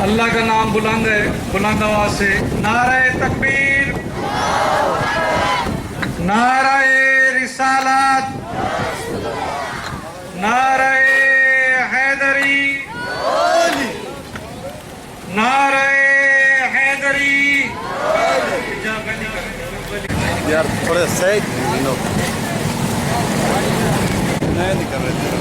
اللہ کا نام بلند ہے، بلند آواز سے نعرہ تکبیر، نعرہ رسالت، نعرہ حیدری، نعرہ حیدری۔ یار تھوڑے صحیح نہیں کر رہے تھے۔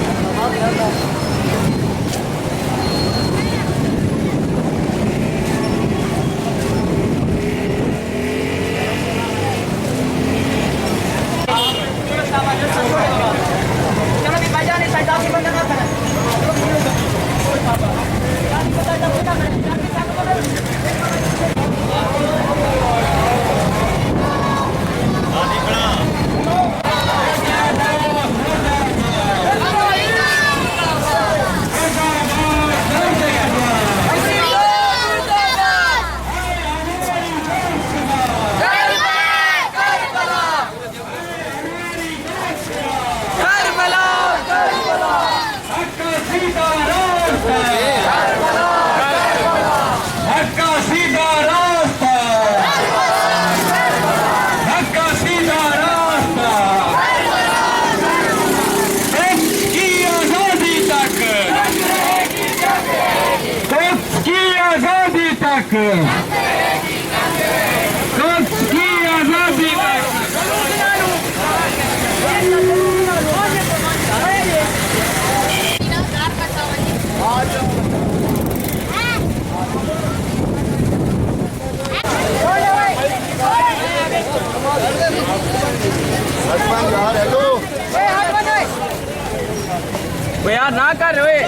یار نہ کر رہے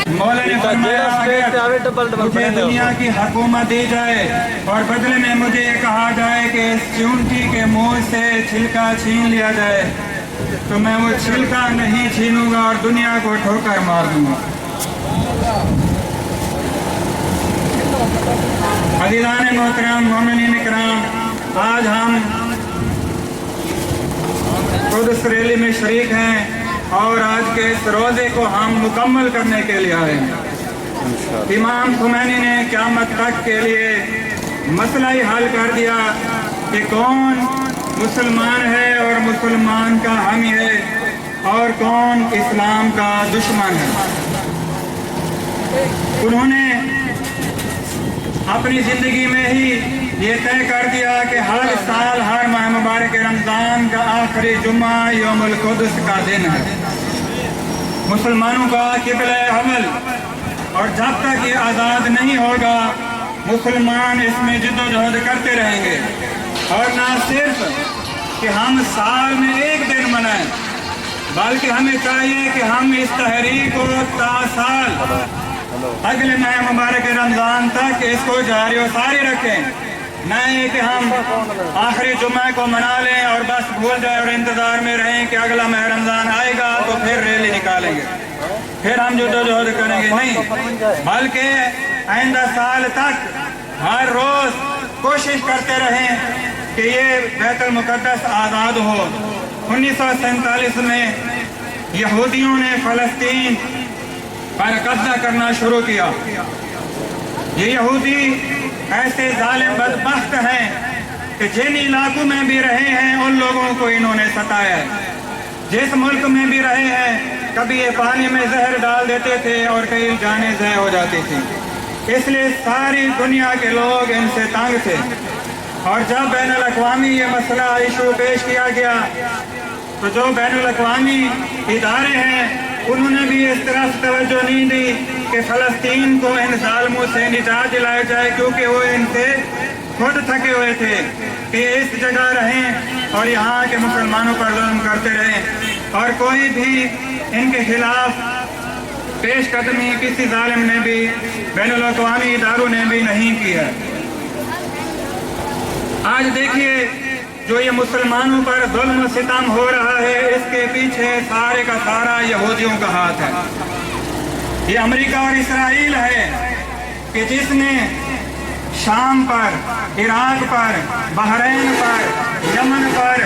مولا نے فرمایا مجھے دنیا کی حکومت دی جائے اور بدلے میں مجھے یہ کہا جائے کہ اس چونٹی کے منہ سے چھلکا چھین لیا جائے تو میں وہ چھلکا نہیں چھینوں گا اور دنیا کو ٹھوکر مار دوں گا۔ عزیزان محترم، مومنین کرام، آج ہم قدس ریلی میں شریک ہیں اور آج کے اس روزے کو ہم مکمل کرنے کے لیے آئے ہیں۔ امام خمینی نے قیامت تک کے لیے مسئلہ ہی حل کر دیا کہ کون مسلمان ہے اور مسلمان کا حامی ہے اور کون اسلام کا دشمن ہے۔ انہوں نے اپنی زندگی میں ہی یہ طے کر دیا کہ ہر سال ہر ماہ مبارک رمضان کا آخری جمعہ یوم القدس کا دن ہے، مسلمانوں کا قبلہ حمل، اور جب تک یہ آزاد نہیں ہوگا مسلمان اس میں جد و جہد کرتے رہیں گے۔ اور نہ صرف کہ ہم سال میں ایک دن منائیں بلکہ ہمیں چاہیے کہ ہم اس تحریک کو تا سال اگلے ماہ مبارک رمضان تک اس کو جاری و ساری رکھیں، نہ یہ کہ ہم آخری جمعہ کو منا لیں اور بس بھول جائیں اور انتظار میں رہیں کہ اگلا ماہ رمضان آئے گا تو پھر ریلی نکالیں گے، پھر ہم جد و جہد کریں گے۔ نہیں، بلکہ آئندہ سال تک ہر روز کوشش کرتے رہیں کہ یہ بیت المقدس آزاد ہو۔ 1947 میں یہودیوں نے فلسطین پر قبضہ کرنا شروع کیا۔ یہ یہودی ایسے ظالم بدبخت ہیں کہ جن علاقوں میں بھی رہے ہیں ان لوگوں کو انہوں نے ستایا ہے، جس ملک میں بھی رہے ہیں کبھی یہ پانی میں زہر ڈال دیتے تھے اور کئی جانیں ضائع ہو جاتی تھیں۔ اس لیے ساری دنیا کے لوگ ان سے تنگ تھے، اور جب بین الاقوامی یہ مسئلہ ایشو پیش کیا گیا تو جو بین الاقوامی ادارے ہیں انہوں نے بھی اس طرف توجہ نہیں دی کہ فلسطین کو ان ظالموں سے نجات دلایا جائے، کیونکہ وہ ان سے خود تھکے ہوئے تھے کہ اس جگہ رہیں اور یہاں کے مسلمانوں پر ظلم کرتے رہیں، اور کوئی بھی ان کے خلاف پیش قدمی کسی ظالم نے بھی، بین الاقوامی اداروں نے بھی نہیں کی ہے۔ آج دیکھیے جو یہ مسلمانوں پر ظلم و ستم ہو رہا ہے، اس کے پیچھے سارے کا سارا یہودیوں کا ہاتھ ہے۔ یہ امریکہ اور اسرائیل ہے کہ جس نے شام پر، عراق پر، بحرین پر، یمن پر،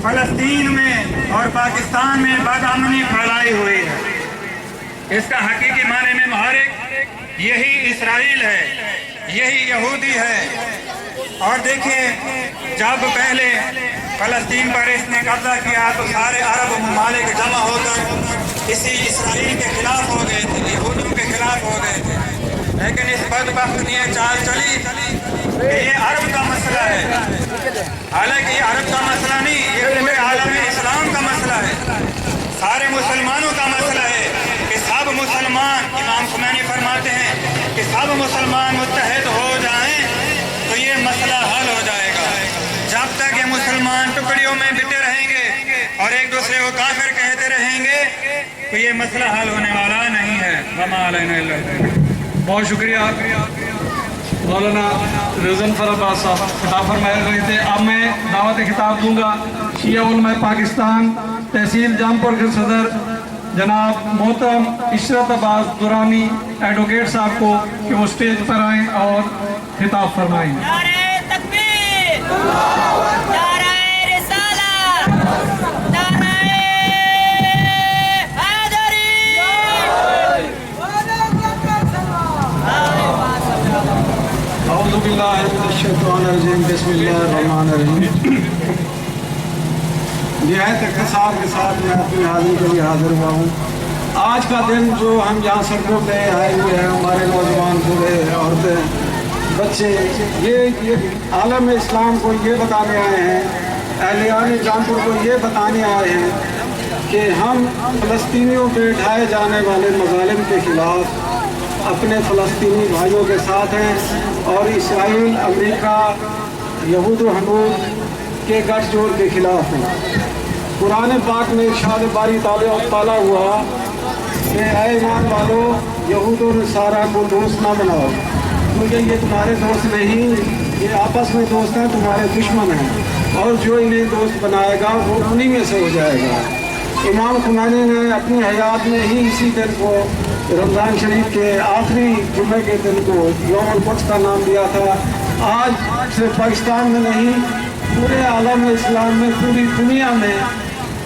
فلسطین میں اور پاکستان میں بدامنی پھیلائی ہوئی ہے۔ اس کا حقیقی معنی میں محرک یہی اسرائیل ہے، یہی یہودی ہے۔ اور دیکھیے جب پہلے فلسطین پر اس نے قبضہ کیا تو سارے عرب ممالک جمع ہو کر اسی اسرائیل کے خلاف ہو گئے تھے، یہودیوں کے خلاف ہو گئے تھے۔ لیکن اس بدبخت نے یہ چال چلی کہ یہ عرب کا مسئلہ ہے، حالانکہ یہ عرب کا مسئلہ نہیں، یہ پورے عالم اسلام کا مسئلہ ہے، سارے مسلمانوں کا مسئلہ ہے کہ سب مسلمان، امام خمینی فرماتے ہیں کہ سب مسلمان متحد ہو جائیں تو یہ مسئلہ حل ہو جائے گا۔ جب تک یہ مسلمان ٹکڑیوں میں بٹے رہیں گے اور ایک دوسرے کو کافر کہتے رہیں گے تو یہ مسئلہ حل ہونے والا نہیں ہے۔ وما علینا الا البلاغ۔ بہت شکریہ مولانا رضوان فراباد صاحب خطاب فرما رہے تھے۔ اب میں دعوت خطاب دوں گا شیعہ علماء پاکستان تحصیل جامپور کے صدر جناب محترم عشرت عباس درانی ایڈوکیٹ صاحب کو کہ وہ اسٹیج پر آئیں اور خطاب فرمائیں۔ نعرہ تکبیر، نعرہ رسالت، نعرہ حیدری۔ اعوذ باللہ من الشیطان الرجیم، بسم اللہ الرحمن الرحیم۔ نہایت اختصار کے ساتھ میں اپنی حاضری کے لیے حاضر ہوا ہوں۔ آج کا دن جو ہم یہاں سڑکوں پہ آئے ہوئے ہیں، ہمارے نوجوان، بوڑھے، عورتیں، بچے، یہ عالم اسلام کو یہ بتانے آئے ہیں، اہلیان جانپور کو یہ بتانے آئے ہیں کہ ہم فلسطینیوں پہ ڈھائے جانے والے مظالم کے خلاف اپنے فلسطینی بھائیوں کے ساتھ ہیں اور اسرائیل، امریکہ، یہود و حنود کے گٹھ جوڑ کے خلاف ہیں۔ قرآن پاک میں ارشاد باری تعالیٰ ہوا کہ اے ایمان والو، یہود و نصارہ کو دوست نہ بناؤ، کیونکہ یہ تمہارے دوست نہیں، یہ آپس میں دوست ہیں، تمہارے دشمن ہیں، اور جو انہیں دوست بنائے گا وہ انہی میں سے ہو جائے گا۔ امام خمینی نے اپنی حیات میں ہی اسی دن کو، رمضان شریف کے آخری جمعے کے دن کو، یوم القدس کا نام دیا تھا۔ آج صرف پاکستان میں نہیں، پورے عالم اسلام میں، پوری دنیا میں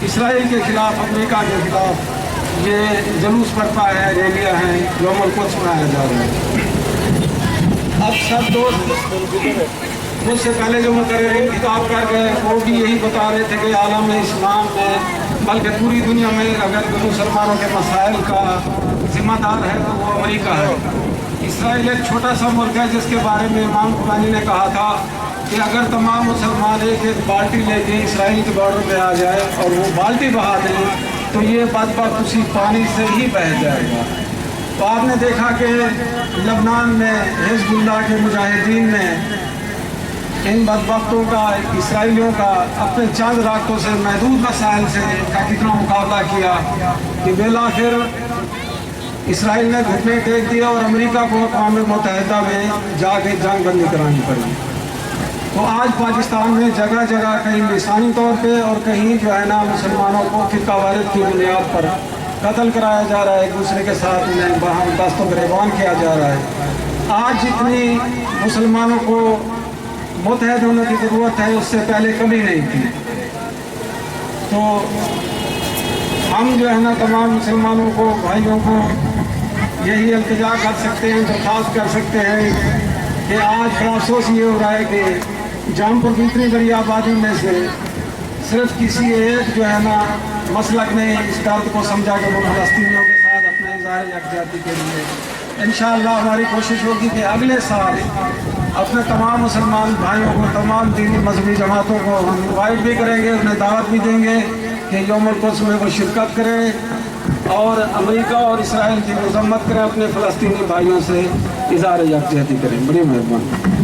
اسرائیل کے خلاف، امریکہ کے خلاف یہ جلوس برپا ہے، ریلیاں ہیں، یوم القدس منایا جا رہا ہے۔ اب سب دوست مجھ سے پہلے جو مقررین خطاب کر گئے وہ بھی یہی بتا رہے تھے کہ عالم اسلام میں، بلکہ پوری دنیا میں اگر مسلمانوں کے مسائل کا ذمہ دار ہے تو وہ امریکہ ہے۔ اسرائیل ایک چھوٹا سا ملک ہے جس کے بارے میں امام خمینی نے کہا تھا کہ اگر تمام مسلمان ایک ایک بالٹی لے کے اسرائیل کے بارڈر پہ آ جائے اور وہ بالٹی بہا دیں تو یہ بدبخت اسی پانی سے ہی بہہ جائے گا۔ تو آپ نے دیکھا کہ لبنان میں حزب اللہ کے مجاہدین نے ان بدبختوں کا، اسرائیلیوں کا، اپنے چند راکٹوں سے، محدود وسائل سے کا کتنا مقابلہ کیا کہ بالآخر اسرائیل نے گھٹنے ٹیک دیا اور امریکہ کو اقوام متحدہ میں جا کے جنگ بندی کرانی پڑی۔ تو آج پاکستان میں جگہ جگہ کہیں لسانی طور پہ اور کہیں جو ہے نا مسلمانوں کو فرقہ واریت کی بنیاد پر قتل کرایا جا رہا ہے، ایک دوسرے کے ساتھ انہیں باہم دست و گریبان کیا جا رہا ہے۔ آج جتنی مسلمانوں کو متحد ہونے کی ضرورت ہے اس سے پہلے کبھی نہیں تھی۔ تو ہم جو ہے نا تمام مسلمانوں کو، بھائیوں کو یہی التجا کر سکتے ہیں، درخواست کر سکتے ہیں کہ آج بڑا افسوس یہ ہو رہا ہے کہ جامپور کی اتنی بڑی آبادی میں سے صرف کسی ایک جو ہے نا مسلک نے اس درد کو سمجھا کہ وہ فلسطینیوں کے ساتھ اپنے اظہار یکجہتی کے لیے انشاءاللہ ہماری کوشش ہوگی کہ اگلے سال اپنے تمام مسلمان بھائیوں کو، تمام دینی مذہبی جماعتوں کو ہم انوائٹ بھی کریں گے، انہیں دعوت بھی دیں گے کہ یوم القدس میں وہ شرکت کریں اور امریکہ اور اسرائیل کی مذمت کریں، اپنے فلسطینی بھائیوں سے اظہار یکجہتی کریں۔ بڑی مہربانی۔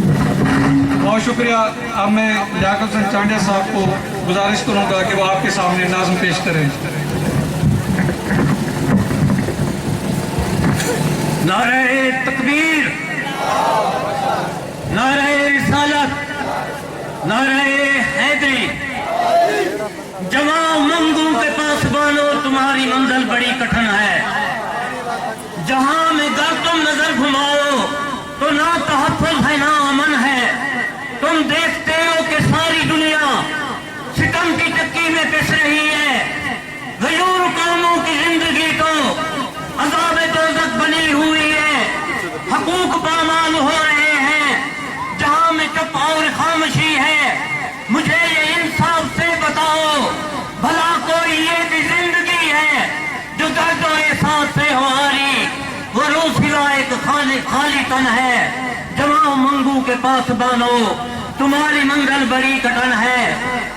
بہت شکریہ۔ اب میں لیاقت حسین چانڈیا صاحب کو گزارش کروں گا کہ وہ آپ کے سامنے نظم پیش کریں۔ نعرہ تکبیر، نعرہ رسالت، नारे हैदरी, जवां मंगू के पास बानो तुम्हारी मंजिल बड़ी कठिन है। जहां में गर तुम नजर घुमाओ तो ना तहफ़्फ़ुज़ है ना अमन है। तुम देखते हो कि सारी दुनिया सितम की चक्की में पिस रही है। गयूर कौमों की जिंदगी तो अज़ाब दोज़ख बनी हुई है। हकूक पामाल हो रहे हैं जहां में चुप और खामोशी है। मुझे ये इंसाफ से बताओ, भला कोई ये भी जिंदगी है जो दर्द और एहसास से हो आ रही? वो रोज सिवा एक खाली तन है। जवां मंगू के पास बानो तुम्हारी मंजिल बड़ी कठिन है।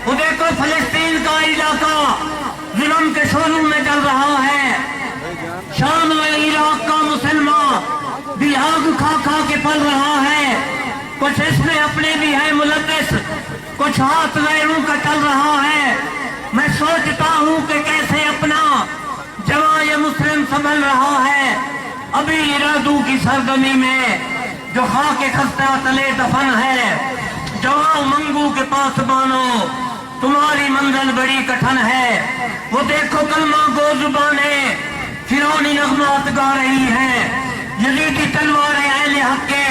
वो देखो फलस्तीन का इलाका जुल्म के शोलों में जल रहा है। शाम और इराक का मुसलमान भी आग खा खा के पल रहा है। कुछ इसमें अपने भी है मुलव्विस, कुछ हाथ गैरों का चल रहा है। मैं सोचता हूँ कि कैसे अपना जवां ये मुस्लिम संभल रहा है। अभी इरादू की सरजमी में जो खाके खस्ता तले दफन है। जवां मंगू के पास बानो तुम्हारी मंजिल बड़ी कठिन है। वो देखो कलमा गो जुबानें फिरौनी नगमात गा रही हैं। यजीदी तलवारें अहले हक के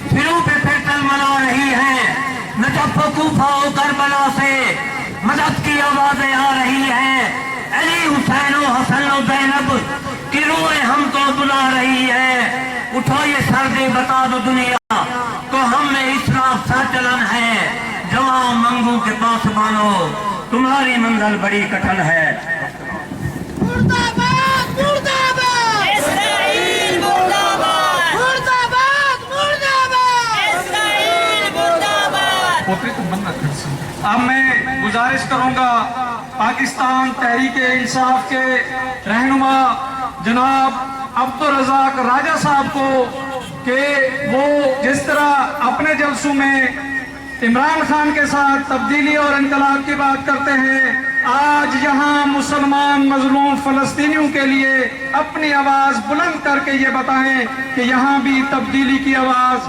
फिरू पे फिर तलमला रही हैं। नजफ कूफा और करबला से मदद की आवाजें आ रही हैं। अली हुसैन और हसन और ज़ैनब की रूहें हमको बुला रही है। उठो ये सर्दे बता दो दुनिया तो हम में इसराफ सा चलन है। जवां मंगू के पास मानो तुम्हारी मंजिल बड़ी कठिन है। मुर्दाबाद मुर्दाबाद इस्राइल मुर्दाबाद, मुर्दाबाद मुर्दाबाद इस्राइल मुर्दाबाद। अब मैं गुजारिश करूंगा पाकिस्तान तहरीक इंसाफ के रहनुमा जनाब अब्दुल रज़ाक राजा साहब को कि वो जिस तरह अपने जलसों में इमरान खान के साथ तब्दीली और इनकलाब की बात करते हैं, आज यहाँ मुसलमान मजलूम फलस्तीनियों के लिए अपनी आवाज बुलंद करके ये बताएं कि यहाँ भी तब्दीली की आवाज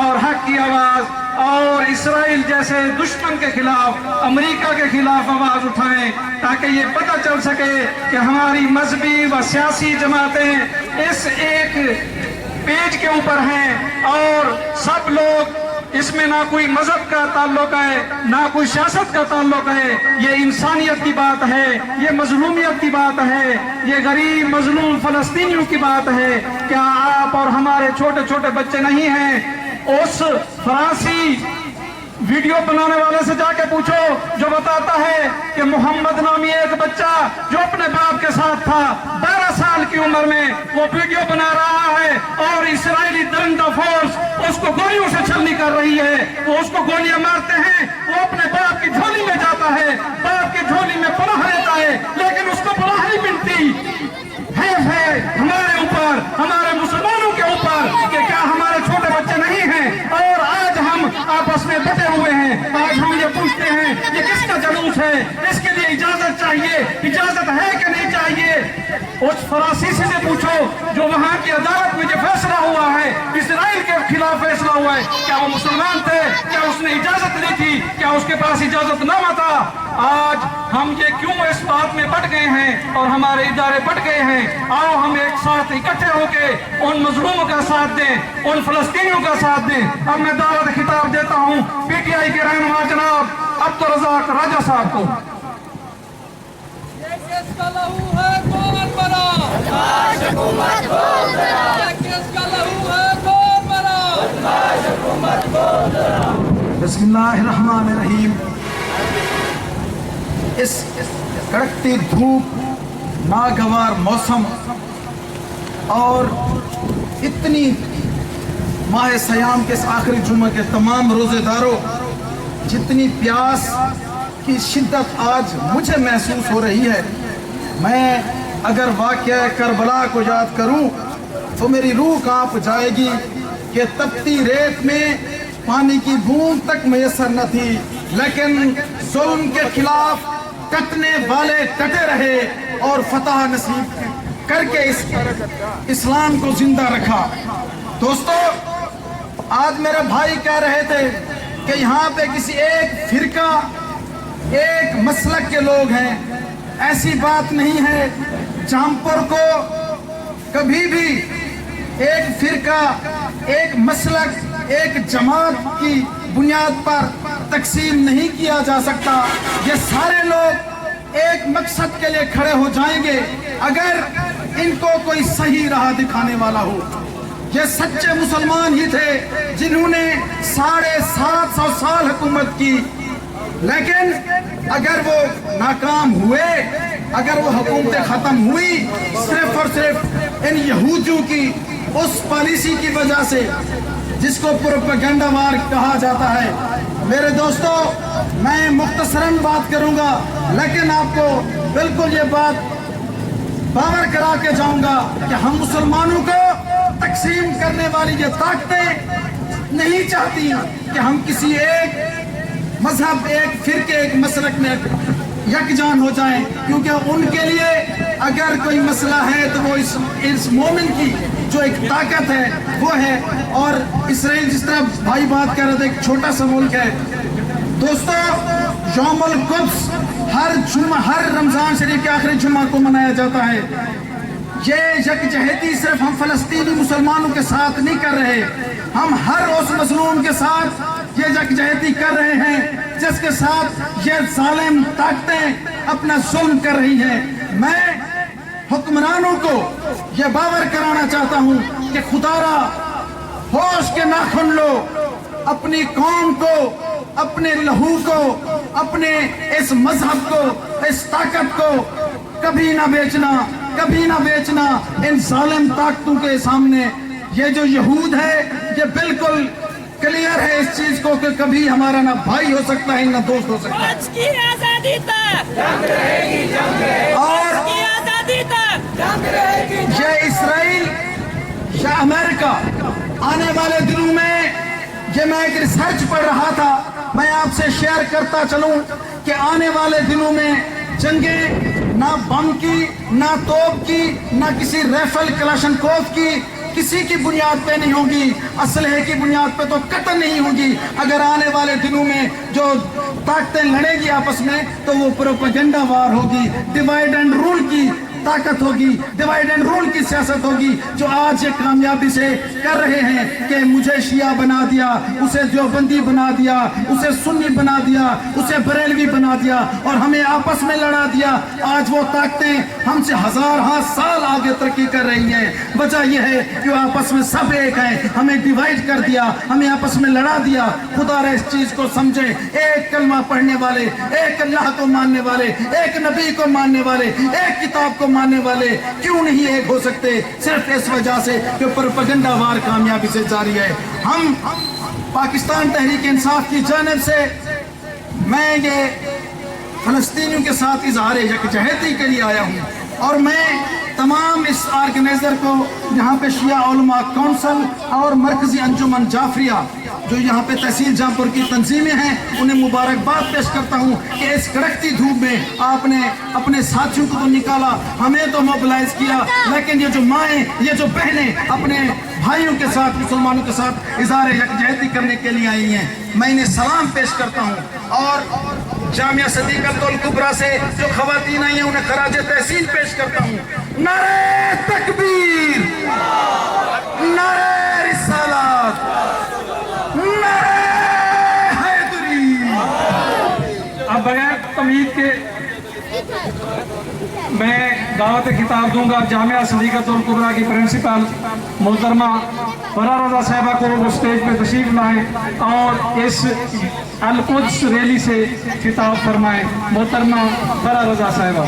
और हक की आवाज और इसराइल जैसे दुश्मन के खिलाफ, अमेरिका के खिलाफ आवाज उठाएं, ताकि ये पता चल सके कि हमारी मजहबी व सियासी जमातें इस एक पेज के ऊपर हैं और सब लोग इसमें ना कोई मजहब का ताल्लुक है ना कोई सियासत का ताल्लुक है। ये इंसानियत की बात है, ये मजलूमियत की बात है, ये गरीब मजलूम फलस्तीनियों की बात है। क्या आप और हमारे छोटे छोटे बच्चे नहीं हैं? उस फरांसी वीडियो बनाने वाले से जाके पूछो जो बताता है कि मोहम्मद नामी एक बच्चा जो अपने बाप के साथ था 12 साल की उम्र में वो वीडियो बना रहा है और इसराइली दरिंदा फोर्स उसको गोलियों से छलनी कर रही है। वो उसको गोलियां मारते हैं, वो अपने बाप की झोली में जाता है, बाप की झोली में पनाह लेता है, लेकिन उसको पनाह नहीं मिलती है हमारे ऊपर, हमारे मुसलमानों के ऊपर कि क्या हमारे छोटे बच्चे नहीं हैं? और आज हम आपस में बटे हुए हैं। आज हम ये पूछते हैं ये किसका जुलूस है? इसके लिए इजाजत चाहिए, इजाजत है कि नहीं चाहिए? उस फरांसीसी से पूछो जो वहाँ की अदालत में जो फैसला हुआ है, इसराइल के खिलाफ फैसला हुआ है, क्या वो मुसलमान थे? क्या उसने इजाजत ली थी? क्या उसके पास इजाजतनामा था? आज हम ये क्यों इस बात में बट गए हैं और हमारे इदारे बट गए हैं? आओ हम एक साथ इकट्ठे होके उन मजलूमों का साथ दें, उन फलस्तीनियों का साथ दें। अब मैं दावत खिताब देता हूँ पीटीआई के रहनुमा जनाब अब्दुल रज़ाक राजा साहब को। किसका लहू है कौन बना? किसका लहू है कौन बना? बिस्मिल्लाहिर्रहमानिर्रहीम। इस कड़कती धूप, नागवार मौसम और इतनी माह सयाम के इस आखिरी जुम्मे के तमाम रोजेदारों, जितनी प्यास की शिद्दत आज मुझे महसूस हो रही है, मैं अगर वाक़या करबला को याद करूं तो मेरी रूह कांप जाएगी कि तपती रेत में पानी की बूंद तक मैसर न थी, लेकिन जुल्म के खिलाफ कटने वाले डटे रहे और फतह नसीब करके इस्लाम को जिंदा रखा। दोस्तों, आज मेरे भाई कह रहे थे کہ یہاں پہ کسی ایک فرقہ ایک مسلک کے لوگ ہیں، ایسی بات نہیں ہے۔ جامپور کو کبھی بھی ایک فرقہ ایک مسلک ایک جماعت کی بنیاد پر تقسیم نہیں کیا جا سکتا۔ یہ سارے لوگ ایک مقصد کے لیے کھڑے ہو جائیں گے اگر ان کو کوئی صحیح راہ دکھانے والا ہو۔ یہ سچے مسلمان ہی تھے جنہوں نے 750 سال حکومت کی، لیکن اگر وہ ناکام ہوئے، اگر وہ حکومتیں ختم ہوئی صرف اور صرف ان یہودیوں کی اس پالیسی کی وجہ سے جس کو پروپیگنڈا وار کہا جاتا ہے۔ میرے دوستو، میں مختصراً بات کروں گا، لیکن آپ کو بالکل یہ بات باور کرا کے جاؤں گا کہ ہم مسلمانوں کو تقسیم کرنے والی یہ طاقتیں نہیں چاہتی کہ ہم کسی ایک مذہب ایک فرقے ایک مسلک میں یکجان ہو جائیں، کیونکہ ان کے لیے اگر کوئی مسئلہ ہے تو وہ اس مومن کی جو ایک طاقت ہے وہ ہے۔ اور اسرائیل جس طرح بھائی بات کر رہے تھے، ایک چھوٹا سا ملک ہے۔ دوستو، یوم القدس ہر رمضان شریف کے آخری جمعہ کو منایا جاتا ہے۔ یہ یکجہتی صرف ہم فلسطینی مسلمانوں کے ساتھ نہیں کر رہے، ہم ہر اس مظلوم کے ساتھ یہ یکجہتی کر رہے ہیں جس کے ساتھ یہ ظالم طاقتیں اپنا ظلم کر رہی ہیں۔ میں حکمرانوں کو یہ باور کرانا چاہتا ہوں کہ خدا را ہوش کے ناخن لو، اپنی قوم کو، اپنے لہو کو، اپنے اس مذہب کو، اس طاقت کو کبھی نہ بیچنا، کبھی نہ بیچنا ان ظالم طاقتوں کے سامنے۔ یہ جو یہود ہے یہ بالکل کلیئر ہے اس چیز کو کہ کبھی ہمارا نہ بھائی ہو سکتا ہے نہ دوست ہو سکتا ہے۔ آج کی آزادی تک جنگ رہے گی، جنگ رہے گی، اور کی آزادی تک جنگ رہے گی۔ یہ اسرائیل یا امریکہ آنے والے دنوں میں، یہ میں ایک ریسرچ پڑھ رہا تھا، میں آپ سے شیئر کرتا چلوں کہ آنے والے دنوں میں جنگیں نہ بم کی، نہ توپ کی، نہ کسی ریفل کلاشنکوف کی کسی کی بنیاد پہ نہیں ہوگی، اسلحے کی بنیاد پہ تو قطعاً نہیں ہوگی۔ اگر آنے والے دنوں میں جو طاقتیں لڑیں گی آپس میں تو وہ پروپیگنڈا وار ہوگی، ڈیوائیڈ اینڈ رول کی طاقت ہوگی، ڈیوائیڈ اینڈ رول کی سیاست ہوگی، جو آج یہ کامیابی سے کر رہے ہیں کہ مجھے شیعہ بنا دیا، اسے دیوبندی بنا دیا، اسے سنی بنا دیا، اسے بریلوی بنا دیا اور ہمیں آپس میں لڑا دیا۔ آج وہ طاقتیں ہم سے ہزارہا سال آگے ترقی کر رہی ہیں۔ وجہ یہ ہے کہ وہ آپس میں سب ایک ہیں، ہمیں ڈیوائیڈ کر دیا، ہمیں آپس میں لڑا دیا۔ خدا رہ اس چیز کو سمجھے، ایک کلمہ پڑھنے والے، ایک اللہ کو ماننے والے، ایک نبی کو ماننے والے، ایک کتاب کو ماننے والے کیوں نہیں ایک ہو سکتے؟ صرف اس وجہ سے کہ پروپیگنڈا وار کامیابی سے جاری ہے۔ ہم پاکستان تحریک انصاف کی جانب سے میں یہ فلسطینیوں کے ساتھ اظہار یکجہتی کے لیے آیا ہوں، اور میں تمام اس آرگنائزر کو یہاں پہ شیعہ علماء کونسل اور مرکزی انجمن جعفریہ جو یہاں پہ تحصیل جامپور کی تنظیمیں ہیں انہیں مبارکباد پیش کرتا ہوں کہ اس کڑکتی دھوپ میں آپ نے اپنے ساتھیوں کو تو نکالا، ہمیں تو موبلائز کیا، لیکن یہ جو مائیں، یہ جو بہنیں اپنے بھائیوں کے ساتھ، مسلمانوں کے ساتھ اظہار یکجہتی کرنے کے لیے آئی ہیں، میں انہیں سلام پیش کرتا ہوں۔ اور جامعہ صدیقۃ الکبریٰ سے جو خواتین آئی ہیں انہیں خراج تحسین پیش کرتا ہوں۔ نعرہ تکبیر، نعرہ رسالت، نعرہ حیدری۔ اب بغیر تمہید کے میں دعوت خطاب دوں گا جامعہ صدیقۃ الکبریٰ کی پرنسپل محترمہ فرا رضا صاحبہ کو، وہ اسٹیج پہ تشریف لائیں اور اس القدس ریلی سے خطاب فرمائیں۔ محترمہ فرا رضا صاحبہ۔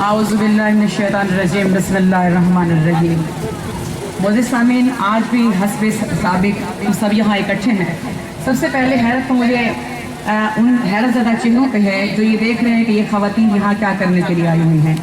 اعوذ باللہ من الشیطان الرجیم، بسم اللہ الرحمن الرحیم۔ معزز سامعین، آج بھی حسب سابق ہم سب یہاں اکٹھے ہیں۔ سب سے پہلے حیرت تو مجھے ان حیرت زدہ چہروں پہ ہے جو یہ دیکھ رہے ہیں کہ یہ خواتین یہاں کیا کرنے کے لیے آئی ہوئی ہیں۔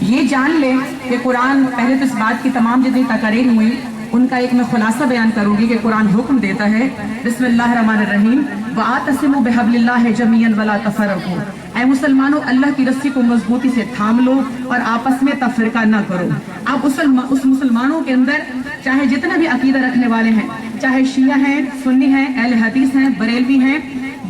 یہ جان لیں کہ قرآن، پہلے تو اس بات کی تمام جتنی تقاریر ہوئی उनका एक मैं खुलासा बयान करूंगी कि कुरान हुक्म देता है बिस्मिल्लाहिर्रहमानिर्रहीम वअतसिमु बिहब्लिल्लाहि जमीअन वला तफरकू। ऐ मुसलमानों, अल्लाह की रस्सी को मजबूती से थाम लो और आपस में तफरीका न करो। आप उस मुसलमानों के अंदर चाहे जितना भी अकीदा रखने वाले हैं, चाहे शिया हैं, सुन्नी हैं, अहले हदीस हैं, बरेलवी हैं,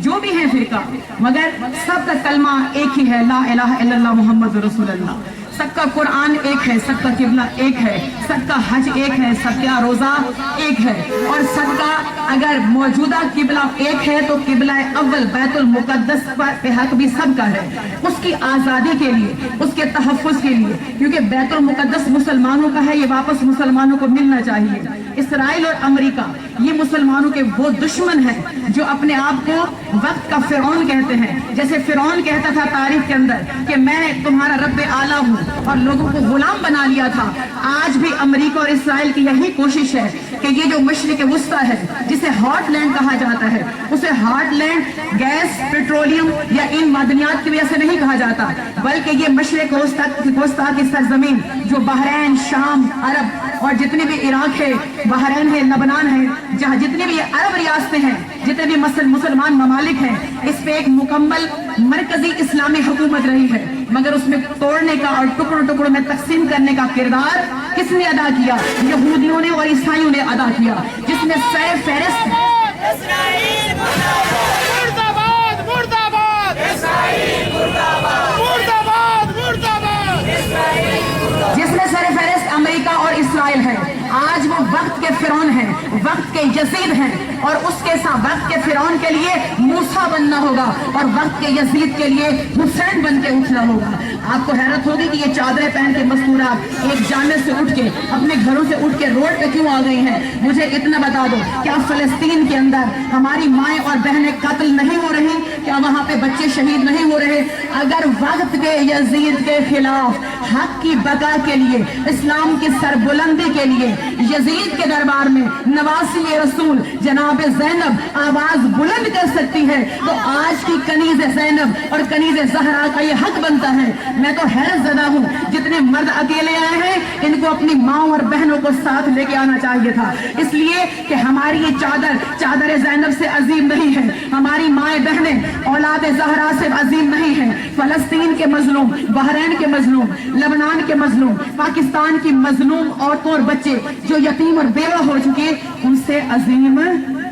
जो भी हैं फिरका, मगर सबका कलमा एक ही है, ला इलाहा इल्लल्लाह मुहम्मद रसूलुल्लाह। सबका कुरान एक है, सबका किबला एक है, सबका हज एक है, सबका रोजा एक है, और सबका अगर मौजूदा किबला एक है तो किबला अव्वल बैतुल मुकद्दस पे हक भी सबका है, उसकी आज़ादी के लिए, उसके तहफ़्फ़ुज़ के लिए, क्योंकि बैतुल मुकद्दस मुसलमानों का है, ये वापस मुसलमानों को मिलना चाहिए। इसराइल और अमेरिका ये मुसलमानों के वो दुश्मन हैं जो अपने आप को वक्त का फिरौन कहते हैं। जैसे फिरौन कहता था तारीख के अंदर कि मैं तुम्हारा रब आला हूँ और लोगों को गुलाम बना लिया था, आज भी अमेरिका और इसराइल की यही कोशिश है कि ये जो मशरिक वुस्ता है, जिसे हॉट लैंड कहा जाता है, उसे हॉट लैंड गैस, पेट्रोलियम या इन मादनियात की वजह से नहीं कहा जाता, बल्कि ये मशरिक वुस्ता की सरजमीन जो बहरैन, शाम, अरब और जितने भी इराक है, बहरैन है, लबनान है, जहाँ जितनी भी अरब रियासतें हैं, जितने भी मुसलमान ममालिक हैं, इस पे एक मुकम्मल मरकजी इस्लामी हुकूमत रही है, मगर उसमें तोड़ने का और टुकड़ों टुकड़ों में तकसीम करने का किरदार किसने अदा किया? यहूदियों ने और ईसाइयों ने अदा किया, जिसमें सर फहरिस्त मुर्दाबाद मुर्दाबाद मुर्दाबाद मुर्दाबाद जिसमें सर फहरिस्त अमेरिका और इसराइल है। आज वो वक्त के फिरौन हैं, वक्त के यजीद हैं, और उसके साथ वक्त के फिरौन के लिए मूसा बनना होगा और वक्त के यजीद के लिए हुसैन बन के उठना होगा। आपको हैरत होगी कि ये चादरें पहन के मस्तूरात एक जाने से उठ के, अपने घरों से उठ के रोड पे क्यों आ गई हैं? मुझे इतना बता दो, क्या फलस्तीन के अंदर हमारी माएँ और बहनें कत्ल नहीं हो रही? क्या वहाँ पे बच्चे शहीद नहीं हो रहे? अगर वक्त के यजीद के खिलाफ हक की बका के लिए, इस्लाम की सरबुलंदी के लिए यजीद के दरबार में नवासी रसूल जनाब ज़ैनब आवाज बुलंद कर सकती है, तो आज की कनीज ज़ैनब और कनीज ज़हरा का ये हक बनता है। मैं तो हैरत ज़दा हूँ, जितने मर्द अकेले आए हैं, इनको अपनी माँ और बहनों को साथ लेके आना चाहिए था, इसलिए कि हमारी ये चादर ज़ैनब से अजीम नहीं है, हमारी माएँ बहनें औलाद ज़हरा से अजीम नहीं है। फलस्तीन के मजलूम, बहरैन के मजलूम, लबनान के मजलूम, पाकिस्तान की मजलूम औरतों और बच्चे जो यतीम और बेवा हो चुके, उनसे अजीम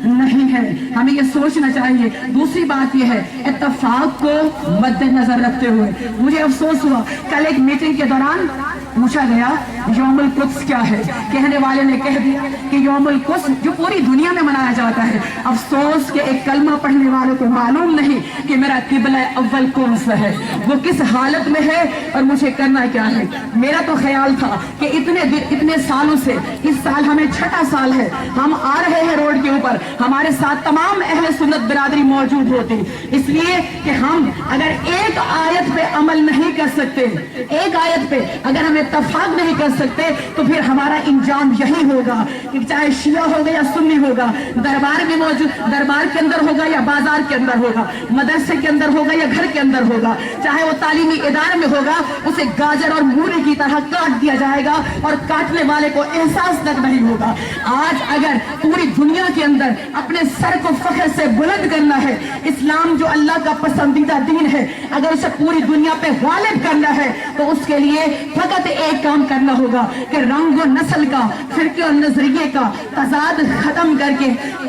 नहीं है। हमें ये सोचना चाहिए। दूसरी बात यह है, इत्तफाक को मद्देनजर रखते हुए मुझे अफसोस हुआ, कल एक मीटिंग के दौरान पूछा गया यौमुल कुद्स क्या है, कहने वाले ने कह दिया कि यौमुल कुद्स जो पूरी दुनिया में मनाया जाता है। अफसोस के एक कलमा पढ़ने वालों को मालूम नहीं कि मेरा किबला अव्वल कौन सा है, वो किस हालत में है और मुझे करना क्या है। मेरा तो ख्याल था कि इतने सालों से, इस साल हमें छठा साल है, हम आ रहे हैं रोड के ऊपर, हमारे साथ तमाम अहले सुन्नत बिरादरी मौजूद होती, इसलिए कि हम अगर एक आयत पे अमल नहीं कर सकते, एक आयत पे अगर हम इत्तफाक नहीं कर सकते, तो फिर हमारा इंजाम यही होगा कि चाहे शिया होगा या सुन्नी होगा, दरबार में मौजूद, दरबार के अंदर होगा या बाजार के अंदर होगा, मदरसे के अंदर होगा या घर के अंदर होगा, चाहे वो तालीमी इदारे में होगा, उसे गाजर और मूली की तरह काट दिया जाएगा और काटने वाले को एहसास तक नहीं होगा। आज अगर पूरी दुनिया के अंदर अपने सर को फख्र से बुलंद करना है, इस्लाम जो अल्लाह का पसंदीदा दीन है, अगर उसे पूरी दुनिया पे गालिब करना है, तो उसके लिए फकत एक काम करना होगा कि रंग और नस्ल का, फिरके और नजरिए का तजाद खत्म करके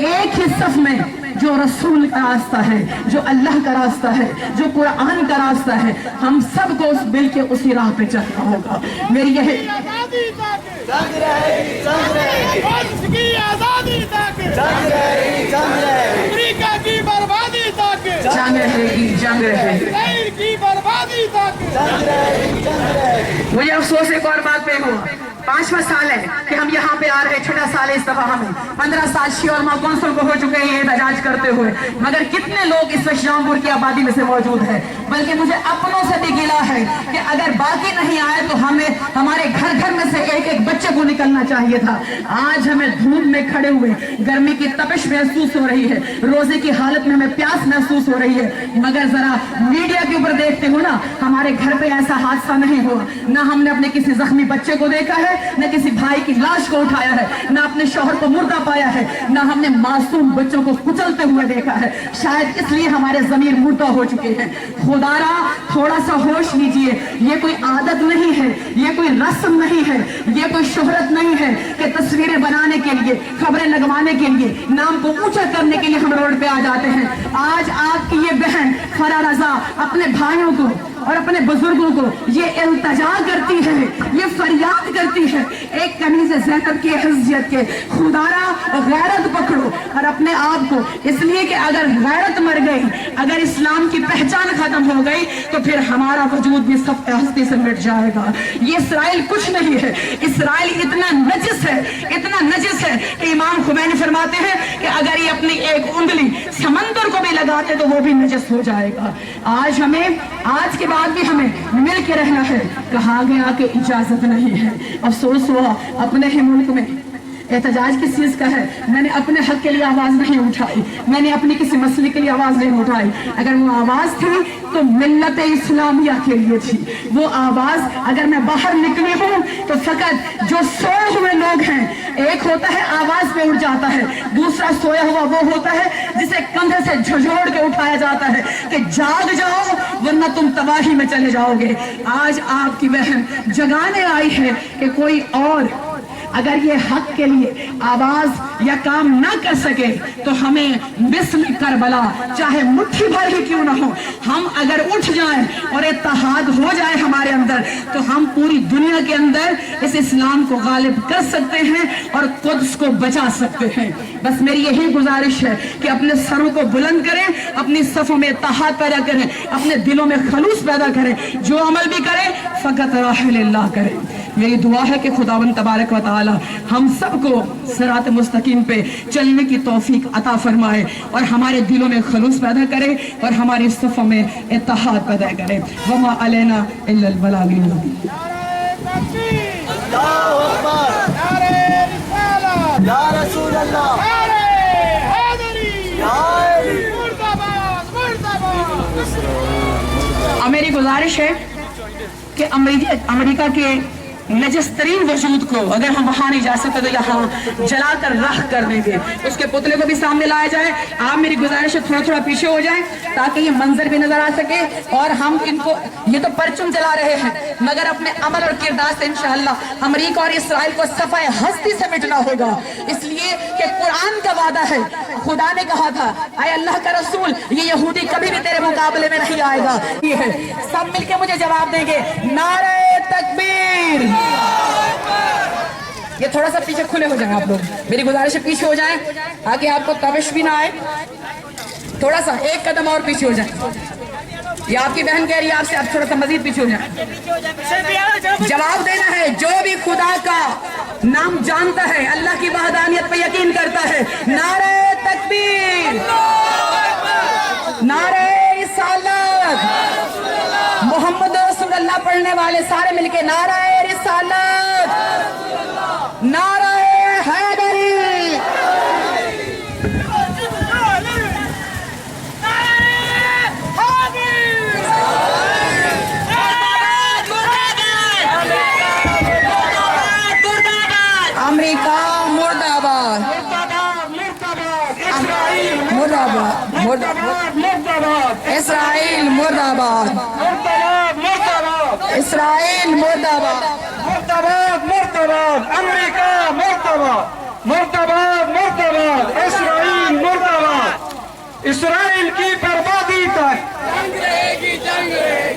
एक ही सफ में जो रसूल का रास्ता है, जो अल्लाह का रास्ता है, जो कुरान का रास्ता है, हम सबको उस मिल के उसी राह पे चलना होगा। मेरी यही आजादी तक जंग रहेगी, जंग रहेगी, वंश की आजादी तक जंग रहेगी, जंग रहेगी, अफ्रीका की बर्बादी तक जंग रहेगी, जंग रहेगी, इस्राइल की बर्बादी तक जंग रहेगी, जंग रहेगी। मुझे अफसोस एक और बात पे हुआ, 5वां साल है कि हम यहाँ पे आ रहे, 6वां साल है इस दफा हमें, 15 साल शिया और कौंसिल को हो चुके हैं ये एहतजाज करते हुए, मगर कितने लोग इस वक्त शामपुर की आबादी में से मौजूद है। बल्कि मुझे अपनों से भी गिला है कि अगर बाकी नहीं आए तो हमें हमारे घर घर में से एक एक बच्चे को निकलना चाहिए था। आज हमें धूप में खड़े हुए गर्मी की तपिश महसूस हो रही है, रोजे की हालत में हमें प्यास महसूस हो रही है, मगर जरा मीडिया के ऊपर देखते हो ना, हमारे घर पे ऐसा हादसा नहीं हुआ। ना हमने अपने किसी जख्मी बच्चे को देखा है, न किसी भाई की लाश को उठाया है, न अपने शौहर को मुर्दा पाया है, न हमने मासूम बच्चों को कुचलते हुए देखा है। शायद इसलिए हमारे ज़मीर मुर्दा हो चुके हैं। खुदारा थोड़ा सा होश लीजिए, ये कोई आदत नहीं है, ये कोई रस्म नहीं है, ये कोई शोहरत नहीं है कि तस्वीरें बनाने के लिए, खबरें लगवाने के लिए, नाम को ऊंचा करने के लिए हम रोड पे आ जाते हैं। आज आपकी ये बहन फरा रजा अपने भाइयों को और अपने बुजुर्गों को ये इल्तजा करती है, ये फरियाद करती है, एक कनीज़ ज़ैनब की हैसियत के, खुदारा गैरत पकड़ो और अपने आप को, इसलिए कि अगर गैरत मर गई, अगर इस्लाम की पहचान खत्म हो गई, तो फिर हमारा वजूद भी सब हस्ती से मिट जाएगा। ये इसराइल कुछ नहीं है, इसराइल इतना नजिस है, इतना नजिस है कि इमाम खुमैनी फरमाते हैं कि अगर ये अपनी एक उंगली समंदर को भी लगाते तो वो भी नजिस हो जाएगा। आज हमें, आज के बाद भी हमें मिल के रहना है। कहा गया कि इजाजत नहीं है। अफसोस हुआ अपने ही मुल्क में एहतजाज किस चीज का है, मैंने अपने हक के लिए आवाज नहीं उठाई, मैंने अपनी किसी मसले के लिए आवाज नहीं उठाई। अगर वो आवाज थी तो मिल्लत इस्लामिया के लिए थी। वो आवाज अगर मैं बाहर निकली हूँ तो फकत जो सोए हुए लोग हैं, एक होता है आवाज पे उठ जाता है, दूसरा सोया हुआ वो होता है जिसे कंधे से झंझोड़ के उठाया जाता है कि जाग जाओ वरना तुम तबाही में चले जाओगे। आज आपकी बहन जगाने आई है कि कोई और अगर ये हक के लिए आवाज या काम ना कर सके तो हमें मिस्ल करबला चाहे मुट्ठी भर ही क्यों ना हो, हम अगर उठ जाएं और इत्तेहाद हो जाए हमारे अंदर तो हम पूरी दुनिया के अंदर इस इस्लाम को गालिब कर सकते हैं और कुद्स को बचा सकते हैं। बस मेरी यही गुजारिश है कि अपने सरों को बुलंद करें, अपनी सफों में इत्तेहाद पैदा करें, अपने दिलों में खलूस पैदा करें, जो अमल भी करें फकत राह करें। मेरी दुआ है कि खुदावंद तबारक व तआला हम सबको सिरात मुस्तकीम पे चलने की तौफीक अता फरमाए और हमारे दिलों में खलूस पैदा करे और हमारी सफ़ों में इत्तेहाद पैदा करे। वमा अलैना इल्लल बलागुल मुबीन। अल्लाहु अकबर, नारे रिसालत, या रसूल अल्लाह, नारे हैदरी, मुर्दाबाद मुर्दाबाद। मेरी गुजारिश है कि अमेरिका के नजस तरीन वजूद को अगर हम वहां नहीं जा सकते तो यहाँ जलाकर राख कर देंगे, उसके पुतले को भी सामने लाया जाए। आप मेरी गुजारिश है थोड़ा थोड़ा पीछे हो जाएं ताकि ये मंजर भी नजर आ सके और हम इनको, ये तो परचम जला रहे हैं मगर अपने अमल और किरदार से इंशाअल्लाह अमेरिका और इसराइल को सफाए हस्ती से मिटना होगा। इसलिए कि कुरान का वादा है, खुदा ने कहा था आए अल्लाह का रसूल ये यहूदी कभी भी तेरे मुकाबले में नहीं आएगा। ये है, सब मिलके मुझे जवाब देंगे नारे तकबीर। ये थोड़ा सा पीछे खुले हो जाएं आप लोग, मेरी गुजारिश है पीछे हो जाएं ताकि आपको तविश भी ना आए। थोड़ा सा एक कदम और पीछे हो जाएं। ये आपकी बहन कह रही है आपसे, आप थोड़ा सा मजीद पीछे हो जाएं। जवाब देना है जो भी खुदा का नाम जानता है, अल्लाह की वहदानियत पे यकीन करता है, नारे तकबीर, नारे रिसालत, मोहम्मद रसूलुल्लाह पढ़ने वाले सारे मिलके नारे रिसालत, नारे हैदरी, अमेरिका मुर्दाबाद, मुर्दाबाद, मुर्दाबाद, इसराइल मुर्दाबाद, इसराइल मुर्दाबाद, मुर्दाबाद मुर्दाबाद, अमेरिका मुर्दाबाद, मुर्दाबाद मुर्दाबाद, इसराइल मुर्दाबाद, इसराइल की बर्बादी तक,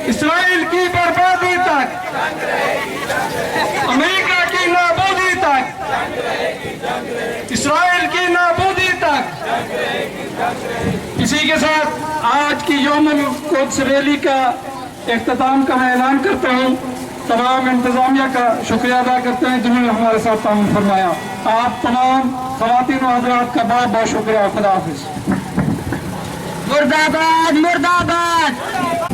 इसराइल की बर्बादी तक, अमेरिका की नाबूदी तक, इसराइल की नाबूदी तक। इसी के साथ आज की यौमुल कुद्स रैली का इख्तिताम का मैं ऐलान करता हूँ। तमाम इंतजामिया का शुक्रिया अदा करते हैं जिन्होंने हमारे साथ ताउन फरमाया। आप तमाम ख़वातीन और हज़रात का बहुत बहुत शुक्रिया। खुदा हाफिज़। मुर्दाबाद मुर्दाबाद।